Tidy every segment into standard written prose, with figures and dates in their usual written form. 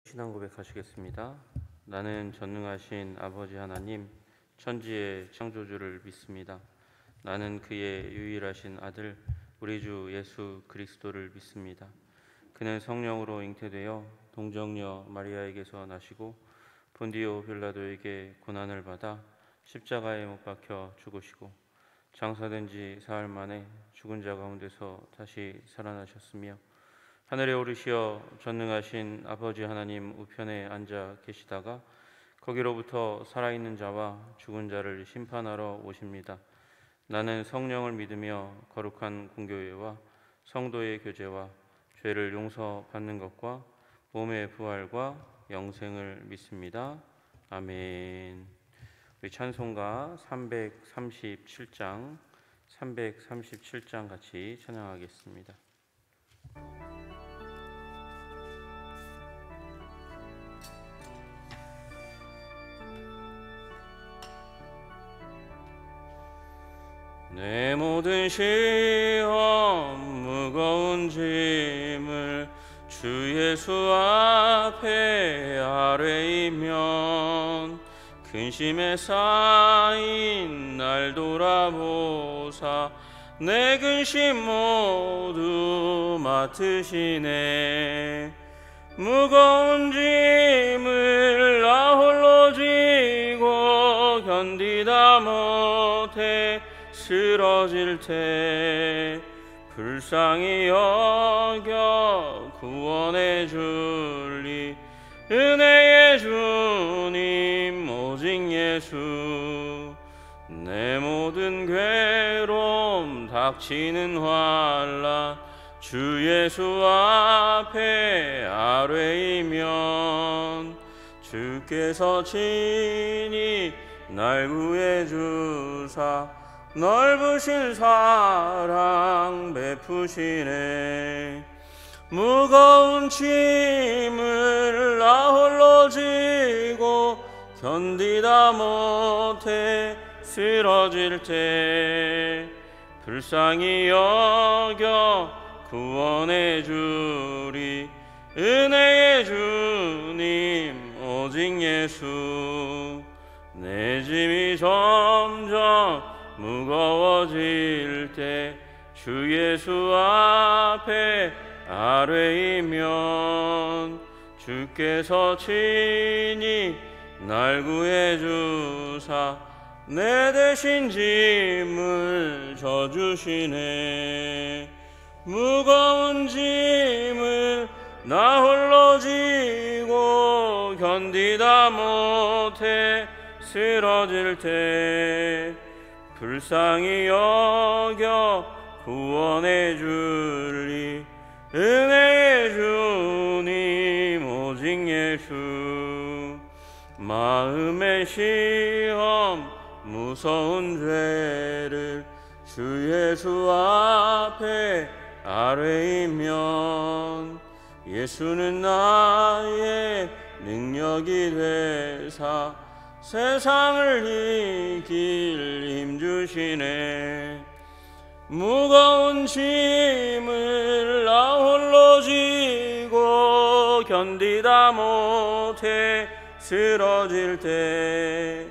신앙 고백하시겠습니다. 나는 전능하신 아버지 하나님, 천지의 창조주를 믿습니다. 나는 그의 유일하신 아들, 우리 주 예수 그리스도를 믿습니다. 그는 성령으로 잉태되어 동정녀 마리아에게서 나시고 본디오 빌라도에게 고난을 받아 십자가에 못 박혀 죽으시고 장사된 지 사흘 만에 죽은 자 가운데서 다시 살아나셨으며 하늘에 오르시어 전능하신 아버지 하나님 우편에 앉아 계시다가 거기로부터 살아있는 자와 죽은 자를 심판하러 오십니다. 나는 성령을 믿으며 거룩한 공교회와 성도의 교제와 죄를 용서받는 것과 몸의 부활과 영생을 믿습니다. 아멘. 우리 찬송가 337장 같이 찬양하겠습니다. 내 모든 시험 무거운 짐을 주 예수 앞에 아뢰이면 근심에 쌓인 날 돌아보사 내 근심 모두 맡으시네. 무거운 짐을 나 홀로 지고 견디다 못해 쓰러질 때 불쌍히 여겨 구원해 줄리 은혜의 주님 오직 예수. 내 모든 괴로움 닥치는 환난 주 예수 앞에 아뢰이면 주께서 친히 날 구해 주사 넓으신 사랑 베푸시네. 무거운 짐을 나 홀로 지고 견디다 못해 쓰러질 때 불쌍히 여겨 구원해 주리 은혜의 주님 오직 예수. 내 짐이 점점 무거워질 때 주 예수 앞에 아뢰이면 주께서 친히 날 구해 주사 내 대신 짐을 져주시네. 무거운 짐을 나 홀로 지고 견디다 못해 쓰러질 때 불쌍히 여겨 구원해 줄리 은혜의 주님 오직 예수. 마음의 시험 무서운 죄를 주 예수 앞에 아뢰이면 예수는 나의 능력이 되사 세상을 이길 힘 주시네. 무거운 짐을 나 홀로 지고 견디다 못해 쓰러질 때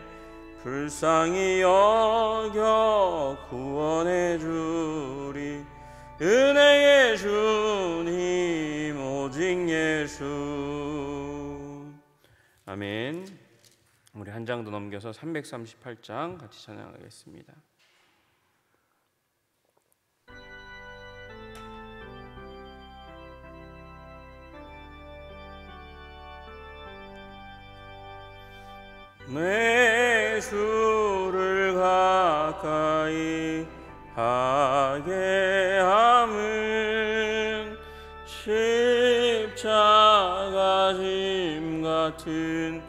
불쌍히 여겨 구원해 주리 은혜의 주님 오직 예수. 아멘. 우리 한 장 더 넘겨서 338장 같이 찬양하겠습니다. 내 주를 가까이 하게 함은 십자가 짐 같은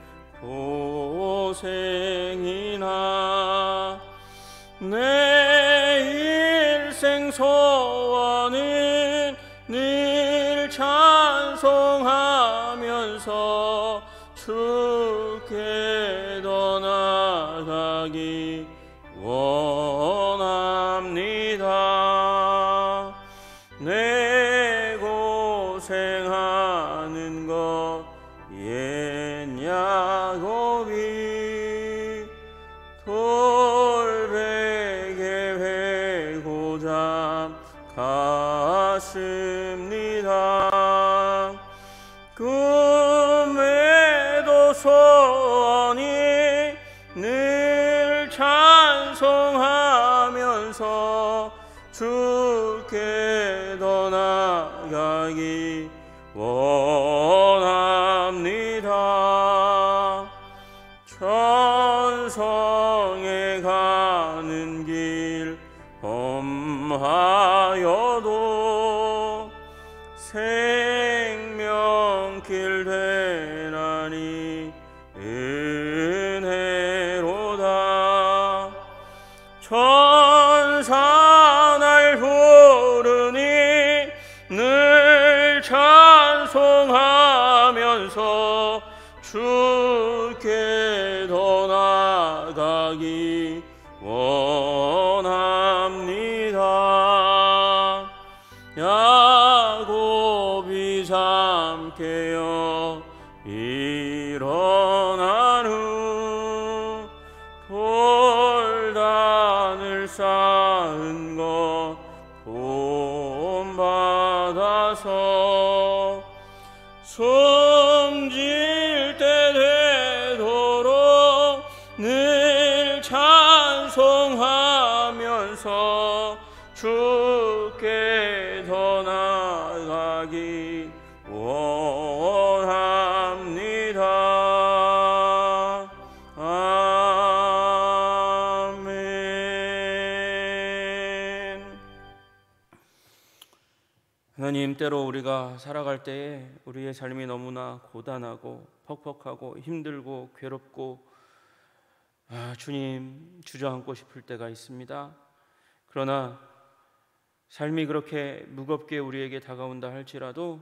고생이나 내 일생 소원은 늘 찬송하면서 주께 더 나아가기 원합니다. 내 고생하는 것 옛 야곱이 돌베개 회고자 갔습니다. 꿈에도 소원이 늘 찬송하면서 주께 더 나아가기 원합니다. 천성에 가는 길 험하여도 생명길 되나니 은혜로다. 천사 날 부르니 늘 찬송하면서 주께 더 나아가기 원합니다. 야곱이 잠 깨어 일어난 후 돌단을 쌓은 것 본받아서 숨질 때 되도록 늘 찬송하면서 주께 더 나아가기 원합니다. 아멘. 하나님, 때로 우리가 살아갈 때에 우리의 삶이 너무나 고단하고 퍽퍽하고 힘들고 괴롭고 주님 주저앉고 싶을 때가 있습니다. 그러나 삶이 그렇게 무겁게 우리에게 다가온다 할지라도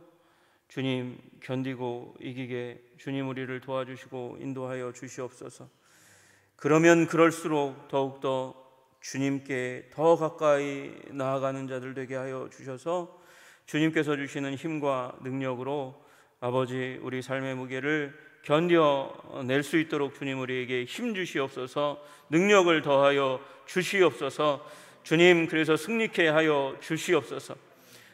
주님 견디고 이기게 주님 우리를 도와주시고 인도하여 주시옵소서. 그러면 그럴수록 더욱더 주님께 더 가까이 나아가는 자들 되게 하여 주셔서 주님께서 주시는 힘과 능력으로 아버지 우리 삶의 무게를 견뎌낼 수 있도록 주님 우리에게 힘 주시옵소서. 능력을 더하여 주시옵소서. 주님, 그래서 승리케 하여 주시옵소서.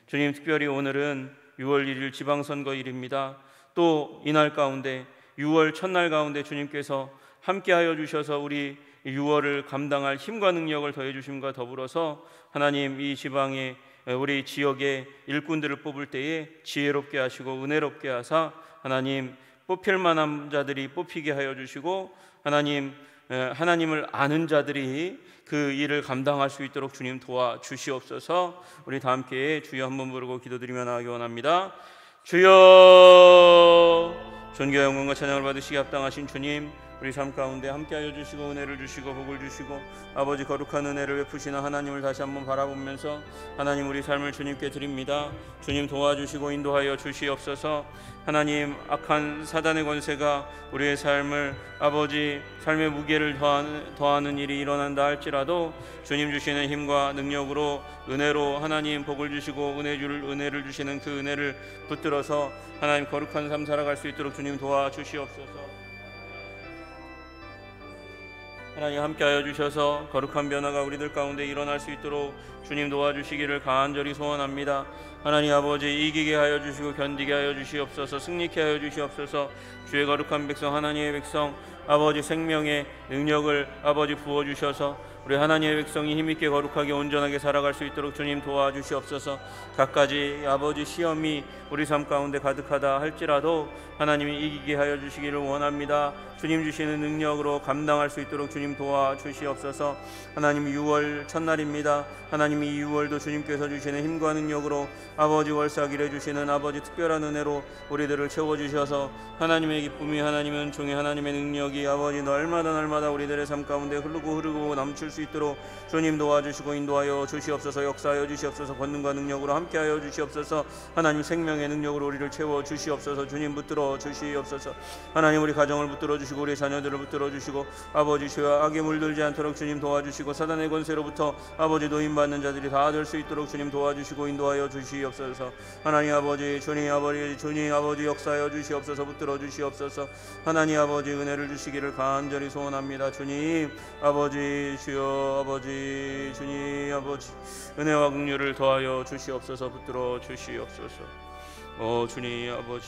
주님, 특별히 오늘은 6월 1일 지방선거일입니다. 또 이날 가운데 6월 첫날 가운데 주님께서 함께하여 주셔서 우리 6월을 감당할 힘과 능력을 더해 주심과 더불어서 하나님 이 지방에 우리 지역의 일꾼들을 뽑을 때에 지혜롭게 하시고 은혜롭게 하사 하나님 뽑힐 만한 자들이 뽑히게 하여 주시고 하나님을 아는 자들이 그 일을 감당할 수 있도록 주님 도와주시옵소서. 우리 다 함께 주여 한번 부르고 기도드리며 나아가기 원합니다. 주여, 존귀와 영광과 찬양을 받으시기 합당하신 주님, 우리 삶 가운데 함께하여 주시고 은혜를 주시고 복을 주시고 아버지 거룩한 은혜를 베푸시는 하나님을 다시 한번 바라보면서 하나님 우리 삶을 주님께 드립니다. 주님 도와주시고 인도하여 주시옵소서. 하나님 악한 사단의 권세가 우리의 삶을 아버지 삶의 무게를 더하는 일이 일어난다 할지라도 주님 주시는 힘과 능력으로 은혜로 하나님 복을 주시고 은혜를 주시는 그 은혜를 붙들어서 하나님 거룩한 삶 살아갈 수 있도록 주님 도와주시옵소서. 하나님 함께하여 주셔서 거룩한 변화가 우리들 가운데 일어날 수 있도록 주님 도와주시기를 간절히 소원합니다. 하나님 아버지 이기게 하여 주시고 견디게 하여 주시옵소서. 승리케 하여 주시옵소서. 주의 거룩한 백성 하나님의 백성 아버지 생명의 능력을 아버지 부어주셔서 우리 하나님의 백성이 힘있게 거룩하게 온전하게 살아갈 수 있도록 주님 도와주시옵소서. 갖가지 아버지 시험이 우리 삶 가운데 가득하다 할지라도 하나님이 이기게 하여 주시기를 원합니다. 주님 주시는 능력으로 감당할 수 있도록 주님 도와주시옵소서. 하나님 6월 첫날입니다. 하나님 이 6월도 주님께서 주시는 힘과 능력으로 아버지 월삭일해 주시는 아버지 특별한 은혜로 우리들을 채워주셔서 하나님의 기쁨이 하나님의 은총이 하나님의 능력이 아버지 날마다 우리들의 삶 가운데 흐르고 넘칠 수 있도록 주님 도와주시고 인도하여 주시옵소서. 역사하여 주시옵소서. 권능과 능력으로 함께하여 주시옵소서. 하나님 생명의 능력으로 우리를 채워 주시옵소서. 주님 붙들어 주시옵소서. 하나님 우리 가정을 붙들어 주시고 우리 자녀들을 붙들어 주시고 아버지 주여 악에 물들지 않도록 주님 도와주시고 사단의 권세로부터 아버지 노임받는 자들이 다 될 수 있도록 주님 도와주시고 인도하여 주시옵소서. 하나님 아버지 주님 아버지 역사하여 주시옵소서. 붙들어 주시옵소서. 하나님 아버지 은혜를 주시기를 간절히 소원합니다. 주님 아버지 주여 아버지 주님 아버지 은혜와 긍휼을 더하여 주시옵소서. 붙들어 주시옵소서. 주님 아버지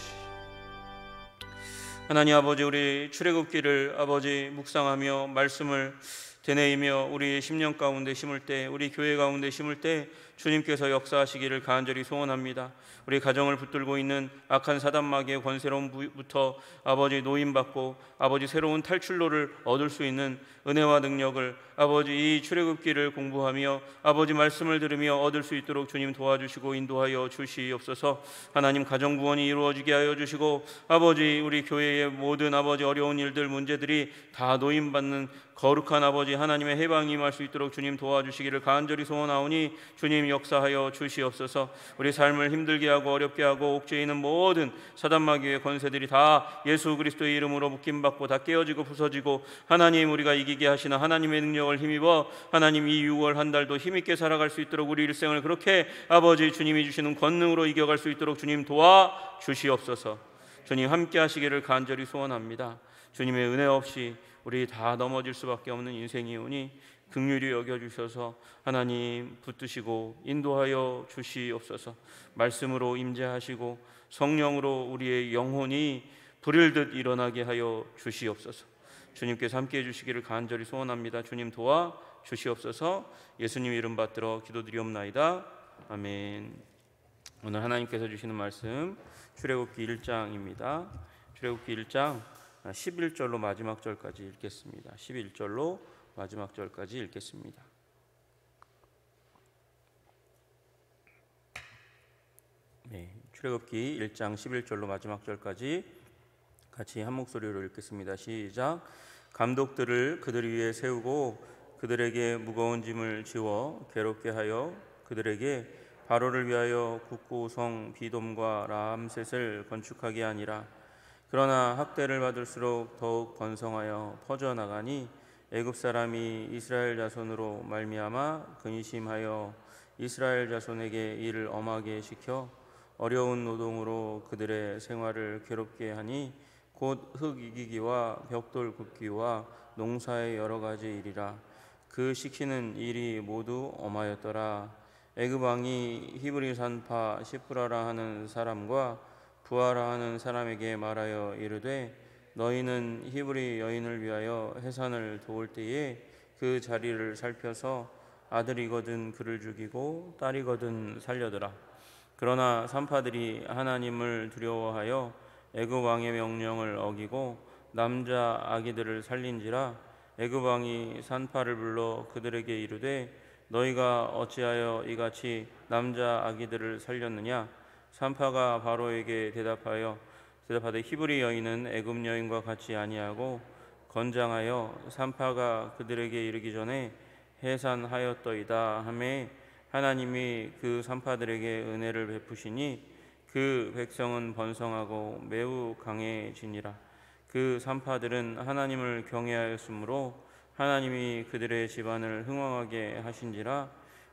하나님 아버지 우리 출애굽기를 아버지 묵상하며 말씀을 되뇌이며 우리 10년 가운데 심을 때 우리 교회 가운데 심을 때 주님께서 역사하시기를 간절히 소원합니다. 우리 가정을 붙들고 있는 악한 사단마귀의 권세로부터 아버지 노임받고 아버지 새로운 탈출로를 얻을 수 있는 은혜와 능력을 아버지 이 출애굽기를 공부하며 아버지 말씀을 들으며 얻을 수 있도록 주님 도와주시고 인도하여 주시옵소서. 하나님 가정 구원이 이루어지게 하여 주시고 아버지 우리 교회의 모든 아버지 어려운 일들 문제들이 다 노임받는 거룩한 아버지 하나님의 해방이 임할 수 있도록 주님 도와주시기를 간절히 소원하오니 주님 역사하여 주시옵소서. 우리 삶을 힘들게 하고 어렵게 하고 옥죄이는 모든 사단마귀의 권세들이 다 예수 그리스도의 이름으로 묶임받고 다 깨어지고 부서지고 하나님 우리가 이기게 하시는 하나님의 능력을 힘입어 하나님 이 6월 한 달도 힘있게 살아갈 수 있도록 우리 일생을 그렇게 아버지 주님이 주시는 권능으로 이겨갈 수 있도록 주님 도와주시옵소서. 주님 함께 하시기를 간절히 소원합니다. 주님의 은혜 없이 우리 다 넘어질 수밖에 없는 인생이오니 긍휼히 여겨주셔서 하나님 붙드시고 인도하여 주시옵소서. 말씀으로 임재하시고 성령으로 우리의 영혼이 불일 듯 일어나게 하여 주시옵소서. 주님께서 함께해 주시기를 간절히 소원합니다. 주님 도와 주시옵소서. 예수님 이름 받들어 기도드리옵나이다. 아멘. 오늘 하나님께서 주시는 말씀 출애굽기 1장입니다. 출애굽기 1장 11절로 마지막 절까지 읽겠습니다. 11절로 마지막 절까지 읽겠습니다. 네, 출애굽기 1장 11절로 마지막 절까지 같이 한 목소리로 읽겠습니다. 시작. 감독들을 그들 위에 세우고 그들에게 무거운 짐을 지워 괴롭게 하여 그들에게 바로를 위하여 국고성 비돔과 라암셋을 건축하게 하니라. 그러나 학대를 받을수록 더욱 번성하여 퍼져나가니 애굽 사람이 이스라엘 자손으로 말미암아 근심하여 이스라엘 자손에게 이를 엄하게 시켜 어려운 노동으로 그들의 생활을 괴롭게 하니 곧 흙 이기기와 벽돌 굽기와 농사의 여러 가지 일이라. 그 시키는 일이 모두 엄하였더라. 애굽 왕이 히브리 산파 시프라라 하는 사람과 부하라 하는 사람에게 말하여 이르되 너희는 히브리 여인을 위하여 해산을 도울 때에 그 자리를 살펴서 아들이거든 그를 죽이고 딸이거든 살려더라. 그러나 산파들이 하나님을 두려워하여 애굽 왕의 명령을 어기고 남자 아기들을 살린지라. 애굽 왕이 산파를 불러 그들에게 이르되 너희가 어찌하여 이같이 남자 아기들을 살렸느냐. 산파가 바로에게 대답하되 히브리 여인은 애굽 여인과 같이 아니하고 건장하여 산파가 그들에게 이르기 전에 해산하였더이다 하매 하나님이 그 산파들에게 은혜를 베푸시니 그 백성은 번성하고 매우 강해지니라. 그 산파들은 하나님을 경외하였으므로 하나님이 그들의 집안을 흥왕하게 하신지라.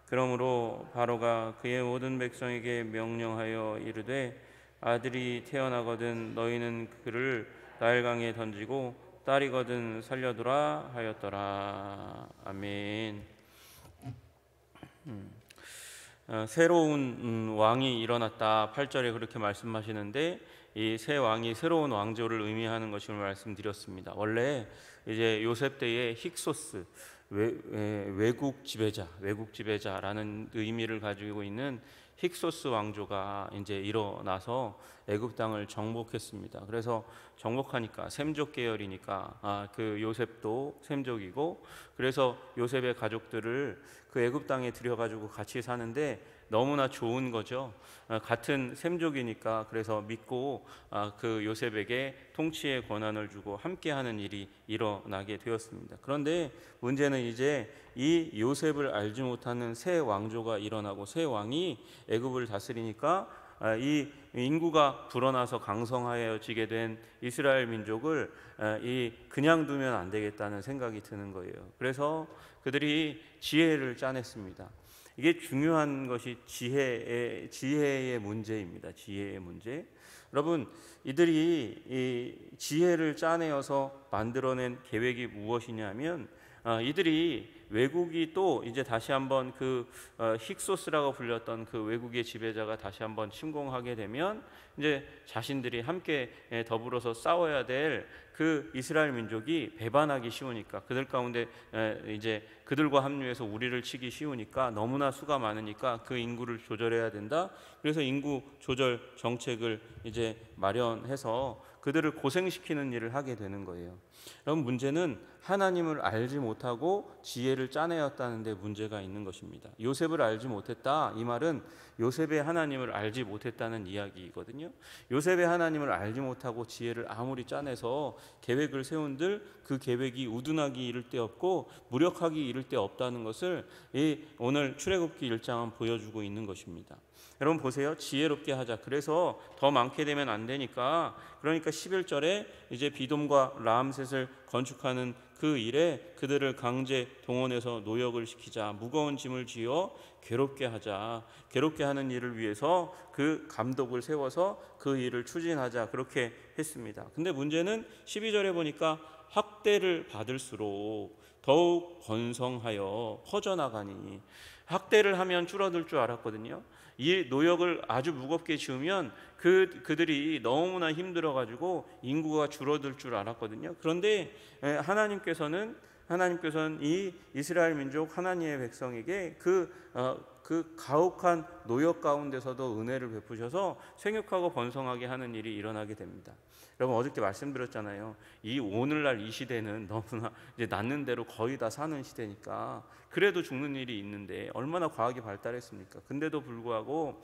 그러므로 바로가 그의 모든 백성에게 명령하여 이르되 아들이 태어나거든 너희는 그를 나일강에 던지고 딸이거든 살려두라 하였더라. 아멘. 새로운 왕이 일어났다 8절에 그렇게 말씀하시는데 이 새 왕이 새로운 왕조를 의미하는 것임을 말씀드렸습니다. 원래 이제 요셉 때의 힉소스 외국 지배자라는 의미를 가지고 있는 힉소스 왕조가 이제 일어나서 애굽 땅을 정복했습니다. 그래서 정복하니까 셈족 계열이니까 그 요셉도 셈족이고 그래서 요셉의 가족들을 그 애굽 땅에 들여가지고 같이 사는데 너무나 좋은 거죠. 같은 셈족이니까 그래서 믿고 그 요셉에게 통치의 권한을 주고 함께하는 일이 일어나게 되었습니다. 그런데 문제는 이제 이 요셉을 알지 못하는 새 왕조가 일어나고 새 왕이 애굽을 다스리니까 이 인구가 불어나서 강성하여지게 된 이스라엘 민족을 그냥 두면 안 되겠다는 생각이 드는 거예요. 그래서 그들이 지혜를 짜냈습니다. 이게 중요한 것이 지혜의 문제입니다. 지혜의 문제. 여러분, 이들이 이 지혜를 짜내어서 만들어낸 계획이 무엇이냐면 이들이 외국이 또 이제 다시 한번 그 힉소스라고 불렸던 그 외국의 지배자가 다시 한번 침공하게 되면 이제 자신들이 함께 더불어서 싸워야 될 그 이스라엘 민족이 배반하기 쉬우니까 그들 가운데 이제 그들과 합류해서 우리를 치기 쉬우니까 너무나 수가 많으니까 그 인구를 조절해야 된다. 그래서 인구 조절 정책을 이제 마련해서 그들을 고생시키는 일을 하게 되는 거예요. 그럼 문제는 하나님을 알지 못하고 지혜를 짜내었다는 데 문제가 있는 것입니다. 요셉을 알지 못했다, 이 말은 요셉의 하나님을 알지 못했다는 이야기거든요. 요셉의 하나님을 알지 못하고 지혜를 아무리 짜내서 계획을 세운들 그 계획이 우둔하기 이를 데 없고 무력하기 이를 데 없다는 것을 오늘 출애굽기 1장은 보여주고 있는 것입니다. 여러분 보세요. 지혜롭게 하자. 그래서 더 많게 되면 안 되니까, 그러니까 11절에 이제 비돔과 라암셋을 건축하는 그 일에 그들을 강제 동원해서 노역을 시키자. 무거운 짐을 지어 괴롭게 하자. 괴롭게 하는 일을 위해서 그 감독을 세워서 그 일을 추진하자. 그렇게 했습니다. 근데 문제는 12절에 보니까 학대를 받을수록 더욱 번성하여 퍼져나가니, 학대를 하면 줄어들 줄 알았거든요. 이 노역을 아주 무겁게 지으면 그들이 너무나 힘들어가지고 인구가 줄어들 줄 알았거든요. 그런데 하나님께서는 이 이스라엘 민족 하나님의 백성에게 그 가혹한 노역 가운데서도 은혜를 베푸셔서 생육하고 번성하게 하는 일이 일어나게 됩니다. 여러분 어저께 말씀드렸잖아요. 이 오늘날 이 시대는 너무나 이제 낳는 대로 거의 다 사는 시대니까 그래도 죽는 일이 있는데 얼마나 과학이 발달했습니까? 근데도 불구하고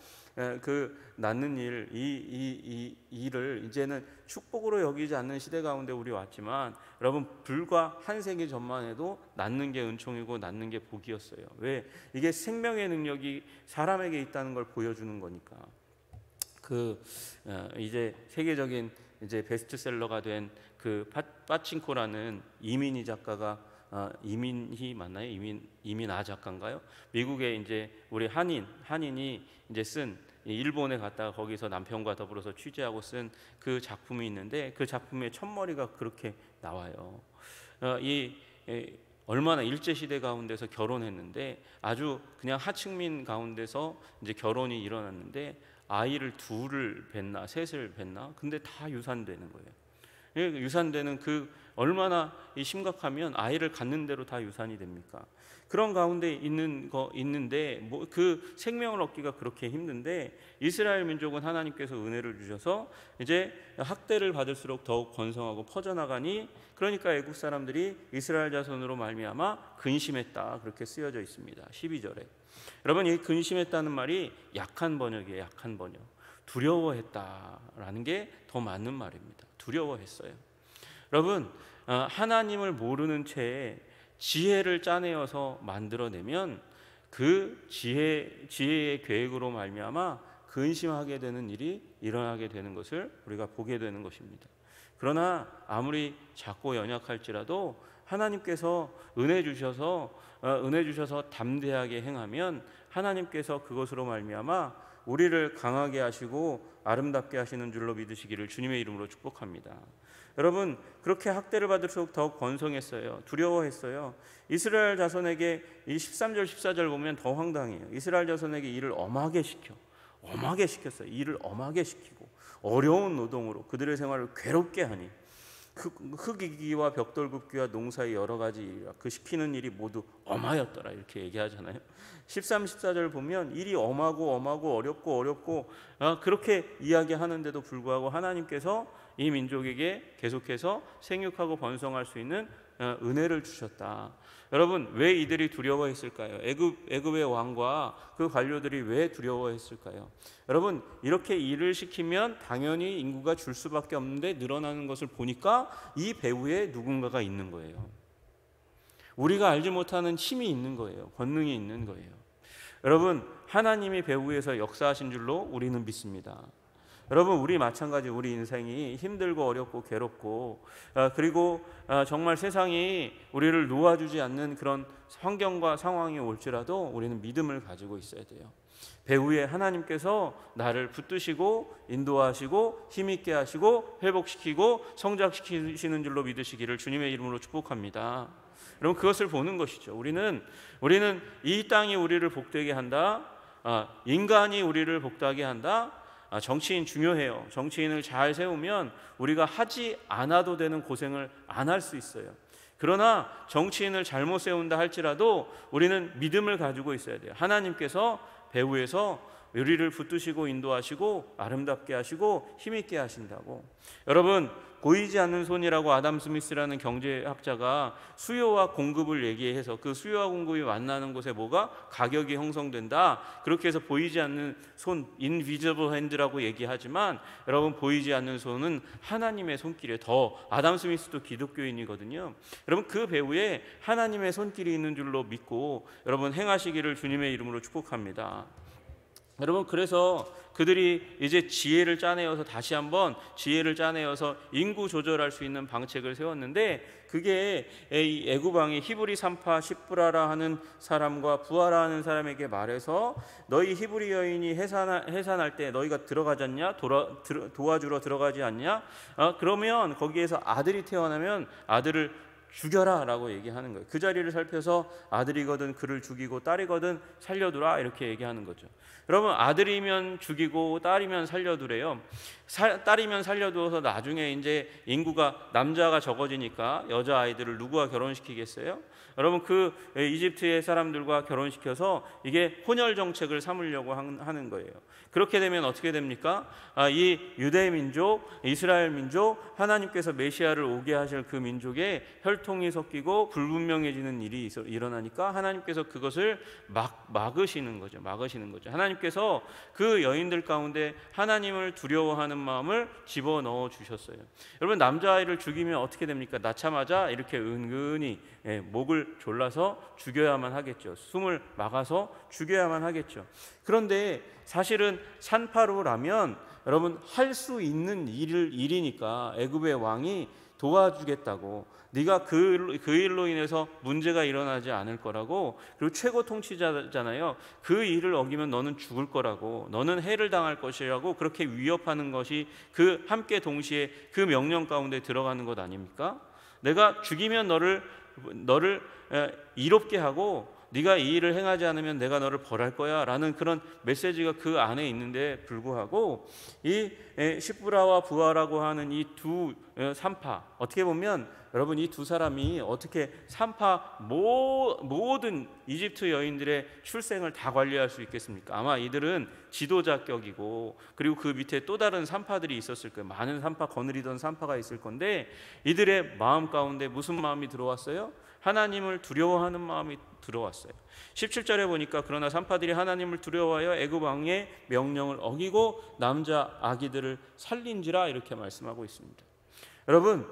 그 낳는 일, 이 일을 이제는 축복으로 여기지 않는 시대 가운데 우리 왔지만, 여러분 불과 한 세기 전만 해도 낳는 게 은총이고 낳는 게 복이었어요. 왜? 이게 생명의 능력이 사람에게 있다는 걸 보여주는 거니까. 이제 세계적인 이제 베스트셀러가 된 그 빠친코라는 이민희 작가가 이민희 맞나요? 이민아 작가인가요? 미국의 이제 우리 한인이 이제 쓴, 일본에 갔다가 거기서 남편과 더불어서 취재하고 쓴 그 작품이 있는데 그 작품의 첫머리가 그렇게 나와요. 얼마나 일제 시대 가운데서 결혼했는데 아주 그냥 하층민 가운데서 이제 결혼이 일어났는데 아이를 둘을 낳나 셋을 낳나, 근데 다 유산되는 거예요. 유산되는 그 얼마나 심각하면 아이를 갖는 대로 다 유산이 됩니까? 그런 가운데 있는데 뭐 그 생명을 얻기가 그렇게 힘든데 이스라엘 민족은 하나님께서 은혜를 주셔서 이제 학대를 받을수록 더욱 번성하고 퍼져나가니, 그러니까 애국 사람들이 이스라엘 자손으로 말미암아 근심했다, 그렇게 쓰여져 있습니다. 12절에. 여러분 이 근심했다는 말이 약한 번역이에요. 약한 번역. 두려워했다라는 게 더 맞는 말입니다. 두려워했어요. 여러분 하나님을 모르는 채 지혜를 짜내어서 만들어내면 그 지혜의 계획으로 말미암아 근심하게 되는 일이 일어나게 되는 것을 우리가 보게 되는 것입니다. 그러나 아무리 작고 연약할지라도 하나님께서 은혜 주셔서 담대하게 행하면 하나님께서 그것으로 말미암아 우리를 강하게 하시고 아름답게 하시는 줄로 믿으시기를 주님의 이름으로 축복합니다. 여러분 그렇게 학대를 받을수록 더욱 번성했어요. 두려워했어요. 이스라엘 자손에게 이 13절 14절 보면 더 황당해요. 이스라엘 자손에게 일을 엄하게 시켰어요. 일을 엄하게 시키고 어려운 노동으로 그들의 생활을 괴롭게 하니, 흙이기와 벽돌 굽기와 농사의 여러 가지 일이라 그 시키는 일이 모두 엄하였더라, 이렇게 얘기하잖아요. 13, 14절 보면 일이 엄하고 어렵고 그렇게 이야기하는데도 불구하고 하나님께서 이 민족에게 계속해서 생육하고 번성할 수 있는 은혜를 주셨다. 여러분, 왜 이들이 두려워했을까요? 애굽의 왕과 그 관료들이 왜 두려워했을까요? 여러분, 이렇게 일을 시키면 당연히 인구가 줄 수밖에 없는데 늘어나는 것을 보니까 이 배후에 누군가가 있는 거예요. 우리가 알지 못하는 힘이 있는 거예요. 권능이 있는 거예요. 여러분, 하나님이 배후에서 역사하신 줄로 우리는 믿습니다. 여러분, 우리 마찬가지, 우리 인생이 힘들고 어렵고 괴롭고 그리고 정말 세상이 우리를 놓아주지 않는 그런 환경과 상황이 올지라도 우리는 믿음을 가지고 있어야 돼요. 배후에 하나님께서 나를 붙드시고 인도하시고 힘있게 하시고 회복시키고 성장시키시는 줄로 믿으시기를 주님의 이름으로 축복합니다. 여러분, 그것을 보는 것이죠. 우리는 이 땅이 우리를 복되게 한다, 인간이 우리를 복되게 한다. 정치인 중요해요. 정치인을 잘 세우면 우리가 하지 않아도 되는 고생을 안 할 수 있어요. 그러나 정치인을 잘못 세운다 할지라도 우리는 믿음을 가지고 있어야 돼요. 하나님께서 배후에서 우리를 붙드시고 인도하시고 아름답게 하시고 힘있게 하신다고. 여러분, 보이지 않는 손이라고 아담 스미스라는 경제학자가 수요와 공급을 얘기해서 그 수요와 공급이 만나는 곳에 뭐가? 가격이 형성된다. 그렇게 해서 보이지 않는 손, invisible hand라고 얘기하지만 여러분, 보이지 않는 손은 하나님의 손길에 더, 아담 스미스도 기독교인이거든요. 여러분, 그 배후에 하나님의 손길이 있는 줄로 믿고 여러분 행하시기를 주님의 이름으로 축복합니다. 여러분, 그래서 그들이 이제 지혜를 짜내어서 다시 한번 지혜를 짜내어서 인구 조절할 수 있는 방책을 세웠는데, 그게 이 애굽 왕이 히브리 산파 십브라라 하는 사람과 부하라 하는 사람에게 말해서 너희 히브리 여인이 해산할 때 너희가 들어가지 않냐? 도와주러 들어가지 않냐? 그러면 거기에서 아들이 태어나면 아들을 죽여라 라고 얘기하는 거예요. 그 자리를 살펴서 아들이거든 그를 죽이고 딸이거든 살려두라 이렇게 얘기하는 거죠. 여러분, 아들이면 죽이고 딸이면 살려두래요. 딸이면 살려두어서 나중에 이제 인구가 남자가 적어지니까 여자아이들을 누구와 결혼시키겠어요? 여러분, 그 이집트의 사람들과 결혼시켜서 이게 혼혈 정책을 삼으려고 하는 거예요. 그렇게 되면 어떻게 됩니까? 이 유대 민족, 이스라엘 민족, 하나님께서 메시아를 오게 하실 그 민족에 혈통이 섞이고 불분명해지는 일이 일어나니까 하나님께서 그것을 막으시는 거죠. 하나님께서 그 여인들 가운데 하나님을 두려워하는 마음을 집어넣어 주셨어요. 여러분, 남자아이를 죽이면 어떻게 됩니까? 낳자마자 이렇게 은근히 목을 졸라서 죽여야만 하겠죠. 숨을 막아서 죽여야만 하겠죠. 그런데 사실은 산파로라면 여러분, 할 수 있는 일이니까 애굽의 왕이 도와주겠다고, 네가 그 일로 인해서 문제가 일어나지 않을 거라고, 그리고 최고 통치자잖아요. 그 일을 어기면 너는 죽을 거라고, 너는 해를 당할 것이라고 그렇게 위협하는 것이 그 함께 동시에 그 명령 가운데 들어가는 것 아닙니까? 내가 죽이면 너를 이롭게 하고 네가 이 일을 행하지 않으면 내가 너를 벌할 거야 라는 그런 메시지가 그 안에 있는데 불구하고 이 십브라와 부하라고 하는 이 두 산파, 어떻게 보면 여러분, 이 두 사람이 어떻게 산파 모든 이집트 여인들의 출생을 다 관리할 수 있겠습니까? 아마 이들은 지도자격이고 그리고 그 밑에 또 다른 산파들이 있었을 거예요. 많은 산파, 거느리던 산파가 있을 건데 이들의 마음 가운데 무슨 마음이 들어왔어요? 하나님을 두려워하는 마음이 들어왔어요. 17절에 보니까 그러나 산파들이 하나님을 두려워하여 애굽 왕의 명령을 어기고 남자 아기들을 살린지라 이렇게 말씀하고 있습니다. 여러분,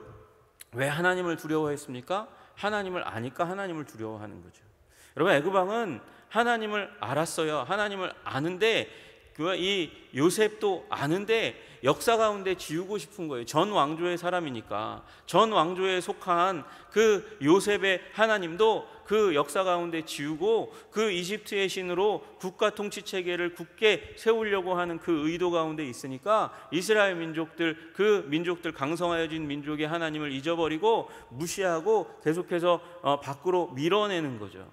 왜 하나님을 두려워했습니까? 하나님을 아니까 하나님을 두려워하는 거죠. 여러분, 애굽 왕은 하나님을 알았어요. 하나님을 아는데 이 요셉도 아는데 역사 가운데 지우고 싶은 거예요. 전 왕조의 사람이니까. 전 왕조에 속한 그 요셉의 하나님도 그 역사 가운데 지우고 그 이집트의 신으로 국가 통치 체계를 굳게 세우려고 하는 그 의도 가운데 있으니까 이스라엘 민족들, 그 민족들, 강성하여진 민족의 하나님을 잊어버리고 무시하고 계속해서 밖으로 밀어내는 거죠.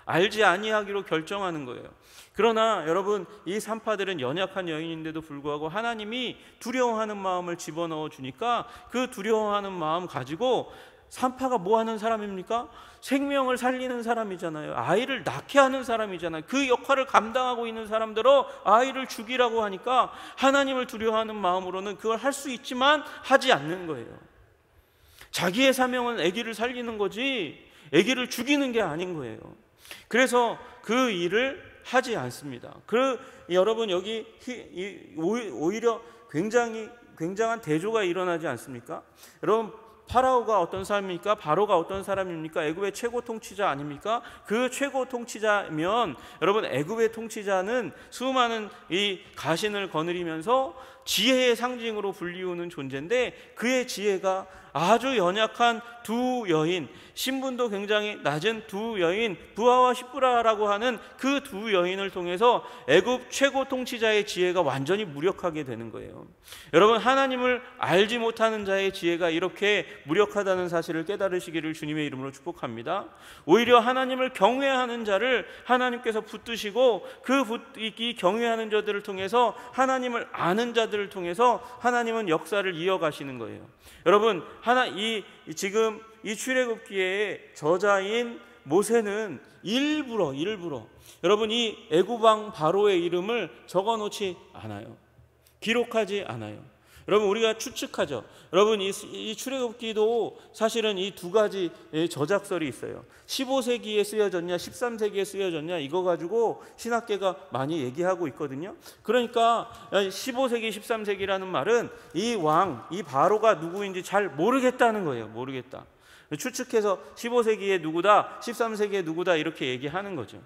알지 아니하기로 결정하는 거예요. 그러나 여러분, 이 산파들은 연약한 여인인데도 불구하고 하나님이 두려워하는 마음을 집어넣어 주니까 그 두려워하는 마음 가지고 산파가 뭐 하는 사람입니까? 생명을 살리는 사람이잖아요. 아이를 낳게 하는 사람이잖아요. 그 역할을 감당하고 있는 사람들로 아이를 죽이라고 하니까 하나님을 두려워하는 마음으로는 그걸 할 수 있지만 하지 않는 거예요. 자기의 사명은 아기를 살리는 거지 아기를 죽이는 게 아닌 거예요. 그래서 그 일을 하지 않습니다. 여러분 여기 오히려 굉장한 대조가 일어나지 않습니까? 여러분 파라오가 어떤 사람입니까? 바로가 어떤 사람입니까? 애굽의 최고 통치자 아닙니까? 그 최고 통치자면 여러분 애굽의 통치자는 수많은 이 가신을 거느리면서 지혜의 상징으로 불리우는 존재인데 그의 지혜가 아주 연약한 두 여인, 신분도 굉장히 낮은 두 여인 부하와 시브라라고 하는 그 두 여인을 통해서 애굽 최고 통치자의 지혜가 완전히 무력하게 되는 거예요. 여러분 하나님을 알지 못하는 자의 지혜가 이렇게 무력하다는 사실을 깨달으시기를 주님의 이름으로 축복합니다. 오히려 하나님을 경외하는 자를 하나님께서 붙드시고 이 경외하는 자들을 통해서 하나님을 아는 자들을 통해서 하나님은 역사를 이어가시는 거예요. 여러분 지금 이 출애굽기의 저자인 모세는 일부러 여러분 이 애굽 왕 바로의 이름을 적어놓지 않아요. 기록하지 않아요. 여러분 우리가 추측하죠. 여러분 이 출애굽기도 사실은 이 두 가지 저작설이 있어요. 15세기에 쓰여졌냐 13세기에 쓰여졌냐 이거 가지고 신학계가 많이 얘기하고 있거든요. 그러니까 15세기 13세기라는 말은 이 바로가 누구인지 잘 모르겠다는 거예요. 모르겠다. 추측해서 15세기에 누구다 13세기에 누구다 이렇게 얘기하는 거죠.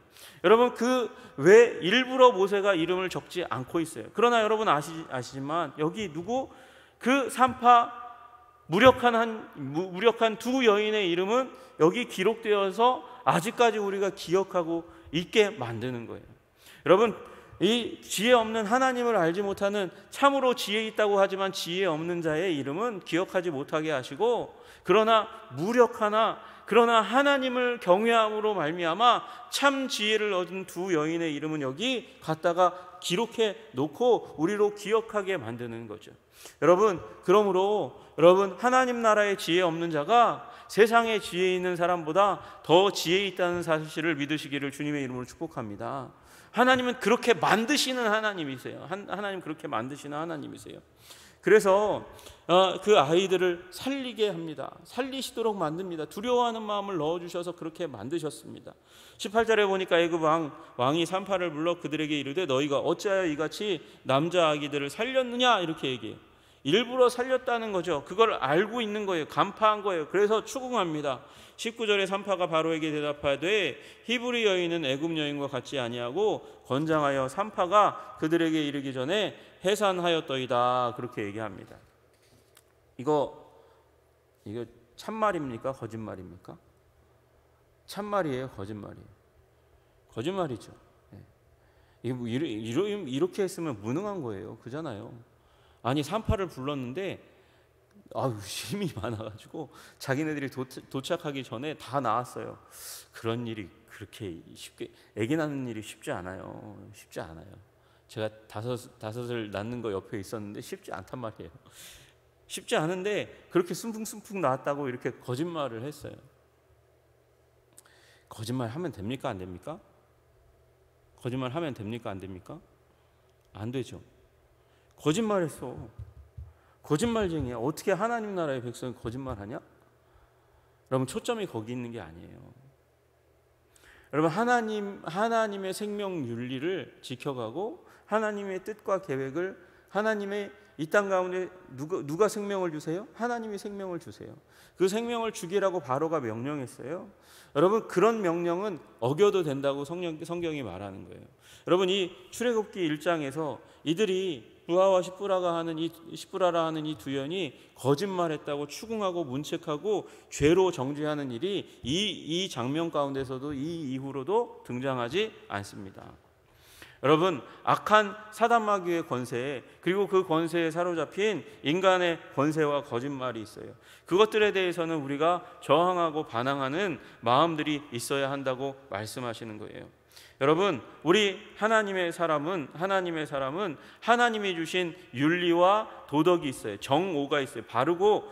여러분 왜 일부러 모세가 이름을 적지 않고 있어요. 그러나 여러분 아시지만 여기 그 산파 무력한 두 여인의 이름은 여기 기록되어서 아직까지 우리가 기억하고 있게 만드는 거예요. 여러분 이 지혜 없는 하나님을 알지 못하는 참으로 지혜 있다고 하지만 지혜 없는 자의 이름은 기억하지 못하게 하시고 그러나 그러나 하나님을 경외함으로 말미암아 참 지혜를 얻은 두 여인의 이름은 여기 갖다가 기록해 놓고 우리로 기억하게 만드는 거죠. 그러므로 하나님 나라의 지혜 없는 자가 세상에 지혜 있는 사람보다 더 지혜 있다는 사실을 믿으시기를 주님의 이름으로 축복합니다. 하나님은 그렇게 만드시는 하나님이세요. 하나님 그렇게 만드시는 하나님이세요. 그래서 그 아이들을 살리게 합니다. 살리시도록 만듭니다. 두려워하는 마음을 넣어주셔서 그렇게 만드셨습니다. 18절에 보니까 애굽 왕이 산파를 불러 그들에게 이르되 너희가 어찌하여 이같이 남자 아기들을 살렸느냐 이렇게 얘기해요. 일부러 살렸다는 거죠. 그걸 알고 있는 거예요. 간파한 거예요. 그래서 추궁합니다. 19절에 산파가 바로에게 대답하되 히브리 여인은 애굽 여인과 같지 아니하고 건장하여 산파가 그들에게 이르기 전에 해산하였더이다 그렇게 얘기합니다. 이거 참말입니까? 거짓말입니까? 참말이에요? 거짓말이에요? 거짓말이죠. 이렇게 했으면 무능한 거예요. 그잖아요. 아니 산파를 불렀는데 힘이 많아가지고 자기네들이 도착하기 전에 다 나왔어요. 그런 일이 그렇게 쉽게 아기 낳는 일이 쉽지 않아요. 쉽지 않아요. 제가 다섯을 낳는 거 옆에 있었는데 쉽지 않단 말이에요. 쉽지 않은데 그렇게 숨풍숨풍 나왔다고 이렇게 거짓말을 했어요. 거짓말 하면 됩니까? 안 됩니까? 거짓말 하면 됩니까? 안 됩니까? 안 되죠. 거짓말했어. 거짓말쟁이야. 어떻게 하나님 나라의 백성이 거짓말하냐? 여러분 초점이 거기 있는 게 아니에요. 여러분 하나님의 생명 윤리를 지켜가고 하나님의 뜻과 계획을 하나님의 이 땅 가운데 누가 생명을 주세요? 하나님이 생명을 주세요. 그 생명을 주기라고 바로가 명령했어요. 여러분 그런 명령은 어겨도 된다고 성경이 말하는 거예요. 여러분 이 출애굽기 1장에서 이들이 부하와 시브라라 하는 이 두 여인이 거짓말했다고 추궁하고 문책하고 죄로 정죄하는 일이 이 장면 가운데서도 이 이후로도 등장하지 않습니다. 여러분 악한 사단 마귀의 권세 그리고 그 권세에 사로잡힌 인간의 권세와 거짓말이 있어요. 그것들에 대해서는 우리가 저항하고 반항하는 마음들이 있어야 한다고 말씀하시는 거예요. 여러분, 우리 하나님의 사람은 하나님이 주신 윤리와 도덕이 있어요. 정오가 있어요. 바르고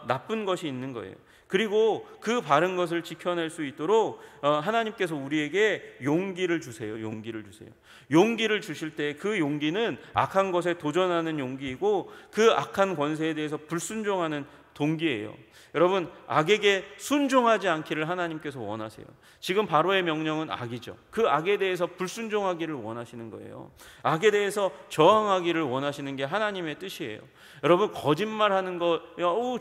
나쁜 것이 있는 거예요. 그리고 그 바른 것을 지켜낼 수 있도록 하나님께서 우리에게 용기를 주세요. 용기를 주실 때 그 용기는 악한 것에 도전하는 용기이고 그 악한 권세에 대해서 불순종하는 동기예요. 여러분, 악에게 순종하지 않기를 하나님께서 원하세요. 지금 바로의 명령은 악이죠. 그 악에 대해서 불순종하기를 원하시는 거예요. 악에 대해서 저항하기를 원하시는 게 하나님의 뜻이에요. 여러분, 거짓말하는 거,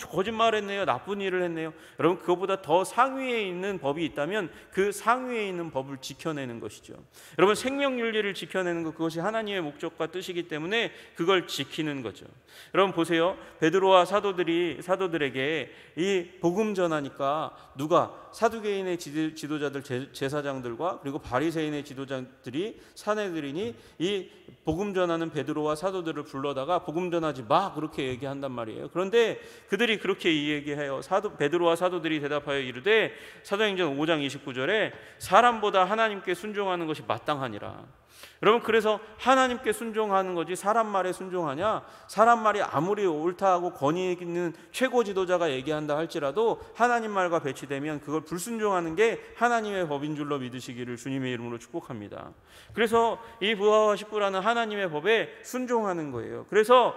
거짓말했네요, 나쁜 일을 했네요. 여러분, 그것보다 더 상위에 있는 법이 있다면 그 상위에 있는 법을 지켜내는 것이죠. 여러분, 생명윤리를 지켜내는 것, 그것이 하나님의 목적과 뜻이기 때문에 그걸 지키는 거죠. 여러분 보세요. 베드로와 사도들에게 이 복음 전하니까 누가 사두개인의 지도자들, 제사장들과 그리고 바리새인의 지도자들이 사내들이니 이 복음 전하는 베드로와 사도들을 불러다가 복음 전하지 마, 그렇게 얘기한단 말이에요. 그런데 그들이 그렇게 얘기해요. 베드로와 사도들이 대답하여 이르되, 사도행전 5장 29절에 사람보다 하나님께 순종하는 것이 마땅하니라. 여러분, 그래서 하나님께 순종하는 거지 사람 말에 순종하냐? 사람 말이 아무리 옳다하고 권위 있는 최고 지도자가 얘기한다 할지라도 하나님 말과 배치되면 그걸 불순종하는 게 하나님의 법인 줄로 믿으시기를 주님의 이름으로 축복합니다. 그래서 이 부하와 식부라는 하나님의 법에 순종하는 거예요. 그래서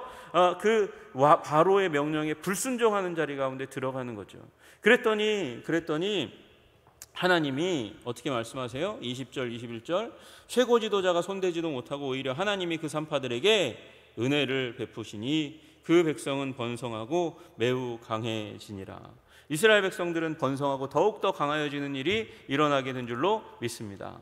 그 바로의 명령에 불순종하는 자리 가운데 들어가는 거죠. 그랬더니 하나님이 어떻게 말씀하세요? 20절 21절, 최고 지도자가 손대지도 못하고 오히려 하나님이 그 산파들에게 은혜를 베푸시니 그 백성은 번성하고 매우 강해지니라. 이스라엘 백성들은 번성하고 더욱더 강하여지는 일이 일어나게 된 줄로 믿습니다.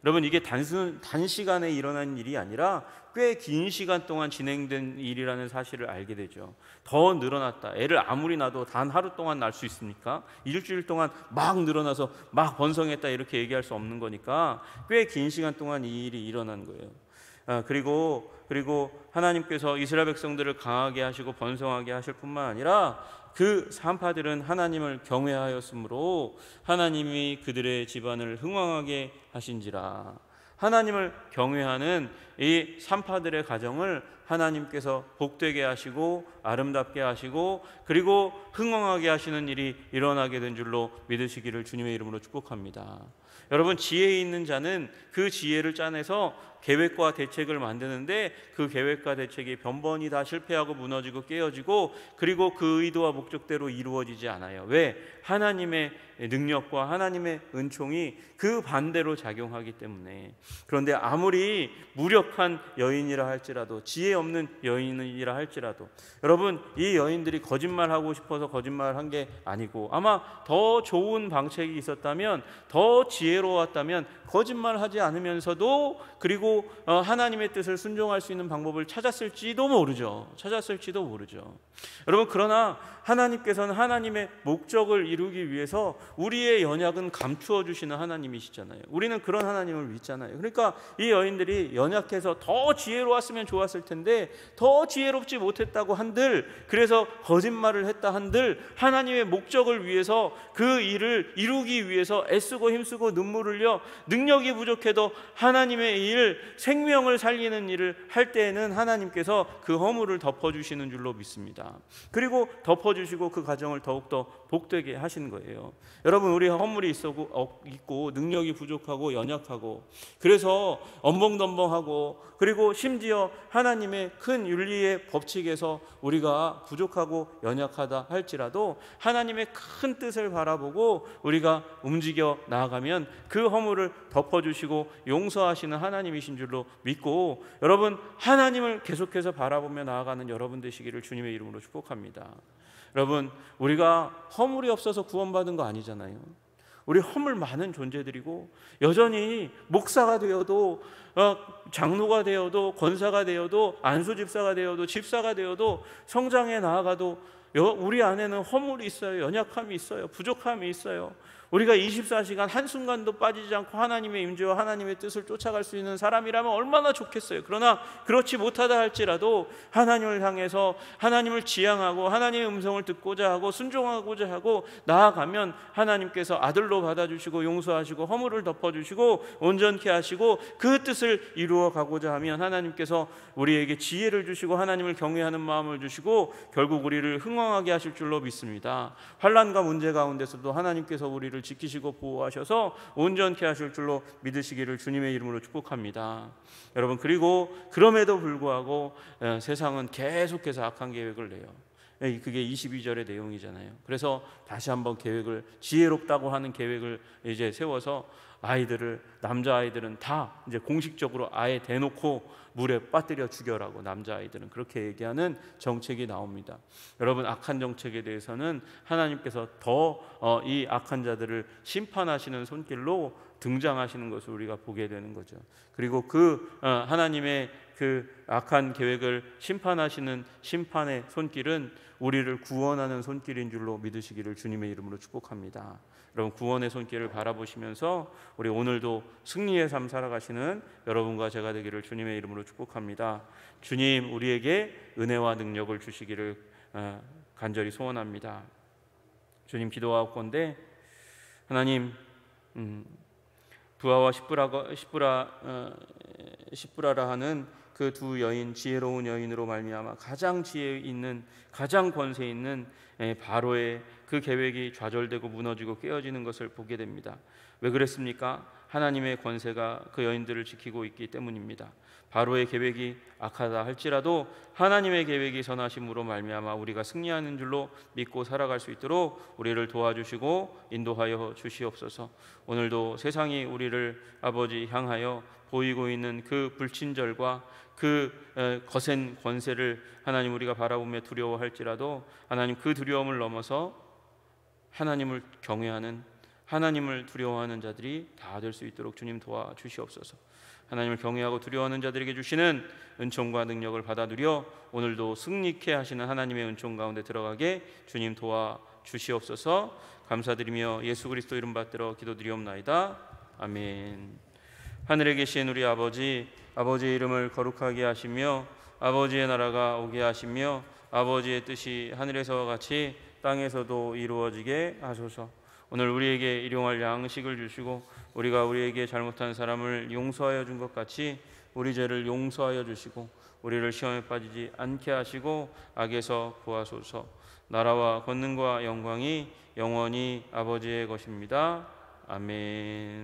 여러분, 이게 단시간에 일어난 일이 아니라 꽤 긴 시간 동안 진행된 일이라는 사실을 알게 되죠. 더 늘어났다. 애를 아무리 낳아도 단 하루 동안 낳을 수 있습니까? 일주일 동안 막 늘어나서 막 번성했다 이렇게 얘기할 수 없는 거니까 꽤 긴 시간 동안 이 일이 일어난 거예요. 그리고 하나님께서 이스라엘 백성들을 강하게 하시고 번성하게 하실 뿐만 아니라 그 산파들은 하나님을 경외하였으므로 하나님이 그들의 집안을 흥왕하게 하신지라. 하나님을 경외하는 이 산파들의 가정을 하나님께서 복되게 하시고 아름답게 하시고 그리고 흥왕하게 하시는 일이 일어나게 된 줄로 믿으시기를 주님의 이름으로 축복합니다. 여러분, 지혜 있는 자는 그 지혜를 짜내서 계획과 대책을 만드는데 그 계획과 대책이 번번이 다 실패하고 무너지고 깨어지고 그리고 그 의도와 목적대로 이루어지지 않아요. 왜? 하나님의 능력과 하나님의 은총이 그 반대로 작용하기 때문에. 그런데 아무리 무력한 여인이라 할지라도, 지혜 없는 여인이라 할지라도, 여러분, 이 여인들이 거짓말하고 싶어서 거짓말한 게 아니고 아마 더 좋은 방책이 있었다면, 더 지혜로웠다면 거짓말하지 않으면서도 그리고 하나님의 뜻을 순종할 수 있는 방법을 찾았을지도 모르죠. 여러분, 그러나 하나님께서는 하나님의 목적을 이루기 위해서 우리의 연약은 감추어 주시는 하나님이시잖아요. 우리는 그런 하나님을 믿잖아요. 그러니까 이 여인들이 연약해서 더 지혜로웠으면 좋았을 텐데 더 지혜롭지 못했다고 한들, 그래서 거짓말을 했다 한들 하나님의 목적을 위해서 그 일을 이루기 위해서 애쓰고 힘쓰고 눈물을 흘려 능력이 부족해도 하나님의 일, 생명을 살리는 일을 할 때에는 하나님께서 그 허물을 덮어주시는 줄로 믿습니다. 그리고 덮어주시고 그 가정을 더욱더 복되게 하신 거예요. 여러분, 우리 허물이 있고 능력이 부족하고 연약하고 그래서 엄벙덤벙하고 그리고 심지어 하나님의 큰 윤리의 법칙에서 우리가 부족하고 연약하다 할지라도 하나님의 큰 뜻을 바라보고 우리가 움직여 나아가면 그 허물을 덮어주시고 용서하시는 하나님이신 줄로 믿고, 여러분, 하나님을 계속해서 바라보며 나아가는 여러분 되시기를 주님의 이름으로 축복합니다. 여러분, 우리가 허물이 없어서 구원받은 거 아니잖아요. 우리 허물 많은 존재들이고 여전히 목사가 되어도 장로가 되어도 권사가 되어도 안수집사가 되어도 집사가 되어도 성장해 나아가도 우리 안에는 허물이 있어요. 연약함이 있어요. 부족함이 있어요. 우리가 24시간 한순간도 빠지지 않고 하나님의 임재와 하나님의 뜻을 쫓아갈 수 있는 사람이라면 얼마나 좋겠어요. 그러나 그렇지 못하다 할지라도 하나님을 향해서 하나님을 지향하고 하나님의 음성을 듣고자 하고 순종하고자 하고 나아가면 하나님께서 아들로 받아주시고 용서하시고 허물을 덮어주시고 온전케 하시고 그 뜻을 이루어 가고자 하면 하나님께서 우리에게 지혜를 주시고 하나님을 경외하는 마음을 주시고 결국 우리를 흥왕하게 하실 줄로 믿습니다. 환난과 문제 가운데서도 하나님께서 우리를 지키시고 보호하셔서 온전케 하실 줄로 믿으시기를 주님의 이름으로 축복합니다. 여러분, 그리고 그럼에도 불구하고 세상은 계속해서 악한 계획을 내요. 그게 22절의 내용이잖아요. 그래서 다시 한번 계획을, 지혜롭다고 하는 계획을 이제 세워서 남자아이들은 다 이제 공식적으로 아예 대놓고 물에 빠뜨려 죽여라고, 남자아이들은 그렇게 얘기하는 정책이 나옵니다. 여러분, 악한 정책에 대해서는 하나님께서 더 이 악한 자들을 심판하시는 손길로 등장하시는 것을 우리가 보게 되는 거죠. 그리고 하나님의 그 악한 계획을 심판하시는 심판의 손길은 우리를 구원하는 손길인 줄로 믿으시기를 주님의 이름으로 축복합니다. 여러분, 구원의 손길을 바라보시면서 우리 오늘도 승리의 삶 살아가시는 여러분과 제가 되기를 주님의 이름으로 축복합니다. 주님, 우리에게 은혜와 능력을 주시기를 간절히 소원합니다. 주님, 기도하옵건대 하나님, 부하와 십부라라 하는 그 두 여인, 지혜로운 여인으로 말미암아 가장 지혜 있는, 가장 권세 있는 바로의 그 계획이 좌절되고 무너지고 깨어지는 것을 보게 됩니다. 왜 그랬습니까? 하나님의 권세가 그 여인들을 지키고 있기 때문입니다. 바로의 계획이 악하다 할지라도 하나님의 계획이 선하심으로 말미암아 우리가 승리하는 줄로 믿고 살아갈 수 있도록 우리를 도와주시고 인도하여 주시옵소서. 오늘도 세상이 우리를 아버지 향하여 보이고 있는 그 불친절과 그 거센 권세를 하나님 우리가 바라보며 두려워할지라도 하나님 그 두려움을 넘어서 하나님을 경외하는, 하나님을 두려워하는 자들이 다 될 수 있도록 주님 도와주시옵소서. 하나님을 경외하고 두려워하는 자들에게 주시는 은총과 능력을 받아 누려 오늘도 승리케 하시는 하나님의 은총 가운데 들어가게 주님 도와주시옵소서. 감사드리며 예수 그리스도 이름 받들어 기도드리옵나이다. 아멘. 하늘에 계신 우리 아버지, 아버지의 이름을 거룩하게 하시며 아버지의 나라가 오게 하시며 아버지의 뜻이 하늘에서와 같이 땅에서도 이루어지게 하소서. 오늘 우리에게 일용할 양식을 주시고 우리가 우리에게 잘못한 사람을 용서하여 준 것 같이 우리 죄를 용서하여 주시고 우리를 시험에 빠지지 않게 하시고 악에서 구하소서. 나라와 권능과 영광이 영원히 아버지의 것입니다. 아멘.